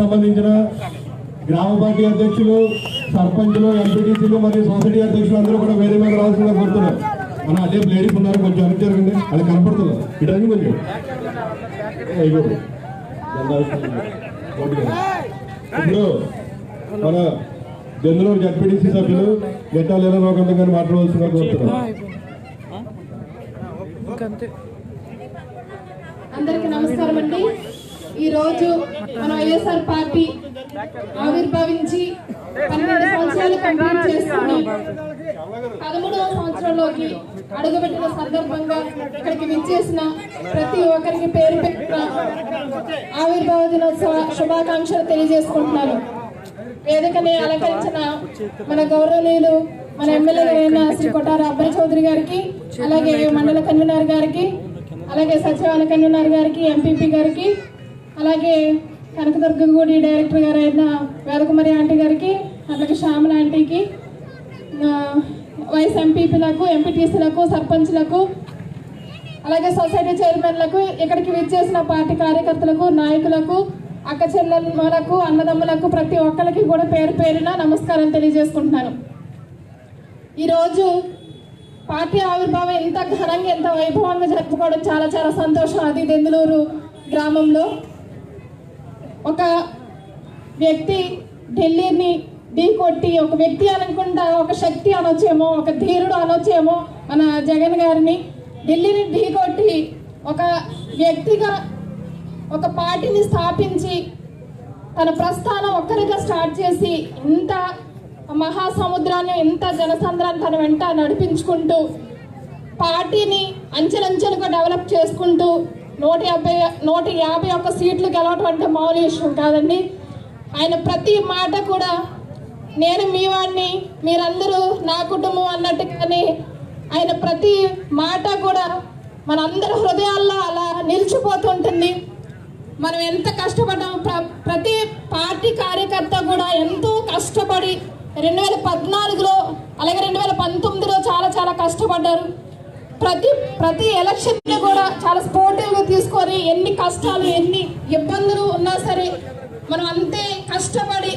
సంబంధించిన గ్రామ పార్టీ అధ్యక్షులు, సర్పంచులు, ఎంపీటీసీలు మరియు సొసైటీ అధ్యక్షులు అందరూ కూడా వేరే మీద రావాల్సిందిగా కోరుతున్నారు. మన అదే లేడీస్ ఉన్నారు, కొంచెం వెనక్కి జరగండి, అది కనపడుతుంది ఇటు అని కొంచెం. ఇప్పుడు మన జందులూరు జడ్పీటీసీ సభ్యులు గెట్టాల లోకంతో కానీ మాట్లాడవలసిందిగా కోరుతున్నారు. అందరికి నమస్కారం అండి. ఈరోజు మన వైఎస్ఆర్ పార్టీ ఆవిర్భవించి 12 సంవత్సరాలు కంప్లీట్ చేసుకుని 13వ సంవత్సరంలోకి అడుగుపెట్టిన సందర్భంగా ఇక్కడికి విచ్చేసిన ప్రతి ఒక్కరికి పేరు పెట్టిన ఆవిర్భావ దినోత్సవ శుభాకాంక్షలు తెలియజేసుకుంటున్నాను. వేదికని అలంకరించిన మన గౌరవనీయులు, మన ఎమ్మెల్యే అయిన శ్రీ కొట్టార అబ్బాయి చౌదరి గారికి, అలాగే మండల కన్వీనర్ గారికి, అలాగే సచివాలయ కన్వీనర్ గారికి, ఎంపీపీ గారికి, అలాగే కనకదుర్గగూడి డైరెక్టర్ గారు అయిన వేదకుమారి ఆంటీ గారికి, అలాగే శ్యామల ఆంటీకి, వైస్ ఎంపీపీలకు, ఎంపీటీసీలకు, సర్పంచ్లకు, అలాగే సొసైటీ చైర్మన్లకు, ఇక్కడికి విచ్చేసిన పార్టీ కార్యకర్తలకు, నాయకులకు, అక్క చెల్లెమ్మలకు, అన్నదమ్ములకు ప్రతి ఒక్కరికి కూడా పేరు పేరున నమస్కారం తెలియజేసుకుంటున్నాను. ఈరోజు పార్టీ ఆవిర్భావం ఎంత ఘనంగా, ఎంత వైభవంగా జరుపుకోవడం చాలా చాలా సంతోషం. అది దెందులూరు గ్రామంలో ఒక వ్యక్తి ఢిల్లీని ఢీకొట్టి, ఒక వ్యక్తి అనకుండా ఒక శక్తి అనొచ్చేమో, ఒక ధీరుడు అనొచ్చేమో మన జగన్ గారిని, ఢిల్లీని ఢీకొట్టి ఒక వ్యక్తిగా ఒక పార్టీని స్థాపించి తన ప్రస్థానం ఒక్కరిగా స్టార్ట్ చేసి ఇంత మహాసముద్రాన్ని, ఇంత జనసంద్రాన్ని తన వెంట నడిపించుకుంటూ పార్టీని అంచెలంచెలుగా డెవలప్ చేసుకుంటూ 151 సీట్లు గెలవటం అంటే మామూలు విషయం కాదండి. ఆయన ప్రతి మాట కూడా నేను మీ వాడిని, మీరందరూ నా కుటుంబం అన్నట్టుగానే ఆయన ప్రతి మాట కూడా మనందరి హృదయాల్లో అలా నిలిచిపోతుంటుంది. మనం ఎంత కష్టపడ్డాం, ప్రతి పార్టీ కార్యకర్త కూడా ఎంతో కష్టపడి 2014లో అలాగే 2019లో చాలా చాలా కష్టపడ్డారు. ప్రతి ఎలక్షన్ కూడా చాలా స్పోర్టివ్గా తీసుకొని ఎన్ని కష్టాలు, ఎన్ని ఇబ్బందులు ఉన్నా సరే మనం అంతే కష్టపడి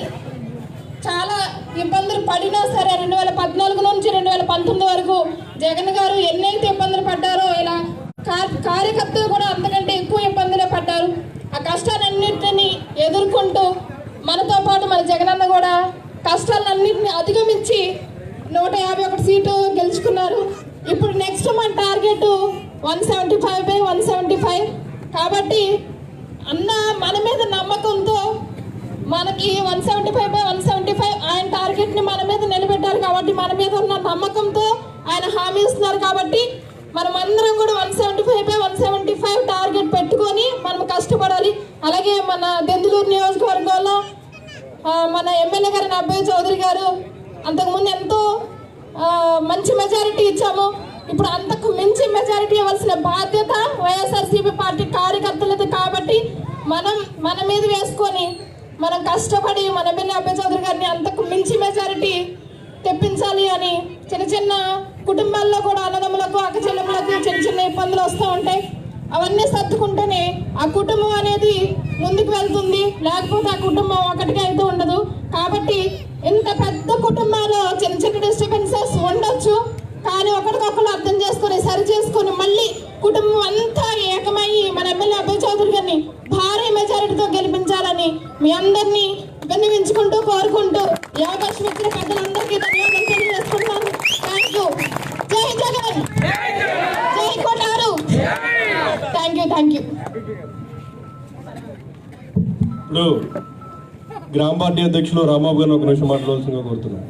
చాలా ఇబ్బందులు పడినా సరే 2014 నుంచి 2019 వరకు జగన్ గారు ఎన్నైతే ఇబ్బందులు పడ్డారో ఇలా కార్యకర్తలు కూడా అంతకంటే ఎక్కువ ఇబ్బందులే పడ్డారు. ఆ కష్టాలన్నింటినీ ఎదుర్కొంటూ మనతో పాటు మన జగనన్న కూడా కష్టాలన్నింటినీ అధిగమించి 151 సీటు గెలుచుకున్నారు. ఇప్పుడు నెక్స్ట్ మన టార్గెట్ 175/175. కాబట్టి అన్న మన మీద నమ్మకంతో మనకి 175/175 ఆయన టార్గెట్ని మన మీద నిలబెట్టారు. కాబట్టి మన మీద ఉన్న నమ్మకంతో ఆయన హామీ ఇస్తున్నారు. కాబట్టి మనం అందరం కూడా 175/175 టార్గెట్ పెట్టుకొని మనం కష్టపడాలి. అలాగే మన దెందులూరు నియోజకవర్గంలో మన ఎమ్మెల్యే గారిని అబ్బాయి చౌదరి గారు అంతకుముందు ఎంతో మంచి మెజారిటీ ఇచ్చాము. ఇప్పుడు అంతకు మించి మెజారిటీ ఇవ్వాల్సిన బాధ్యత వైఎస్ఆర్సీపీ పార్టీ కార్యకర్తలది. కాబట్టి మన మీద వేసుకొని మనం కష్టపడి మన ఎమ్మెల్యే అబ్బాయి చౌదరి గారిని అంతకు మించి మెజారిటీ తెప్పించాలి అని చిన్న చిన్న కుటుంబాల్లో కూడా అన్నదమ్ములకు, అక్క చెల్లెమ్మలకు చిన్న చిన్న ఇబ్బందులు వస్తూ ఉంటాయి. అవన్నీ సర్దుకుంటేనే ఆ కుటుంబం అనేది ముందుకు వెళ్తుంది. లేకపోతే ఆ కుటుంబం ఒకటిగా అయితే ఉండదు. కాబట్టి ఇంత పెద్ద కుటుంబాల్లో చిన్న చిన్న డిస్టర్బెన్సెస్ ఉండొచ్చు, కానీ ఒకరికొకరు అర్థం చేసుకొని సరి చేసుకొని మళ్ళీ కుటుంబం అంతా ఏకమయ్యి మన ఎమ్మెల్యే అబ్బాయి చౌదరి గారిని భారీ మెజారిటీతో గెలిపించాలని మీ అందరినీ విన్నవించుకుంటూ కోరుకుంటూ ఈ అవకాశం ఇచ్చిన పెద్దలందరికీ ధన్యవాదాలు తెలియజేసుకుంటాను. Thank you. జై జగన్, జై కొట్టారు. Thank you. ఇప్పుడు గ్రామ పార్టీ అధ్యక్షులు రాంబాబు గారిని ఒక నిమిషం మాట్లాడాల్సిందిగా కోరుతున్నాను.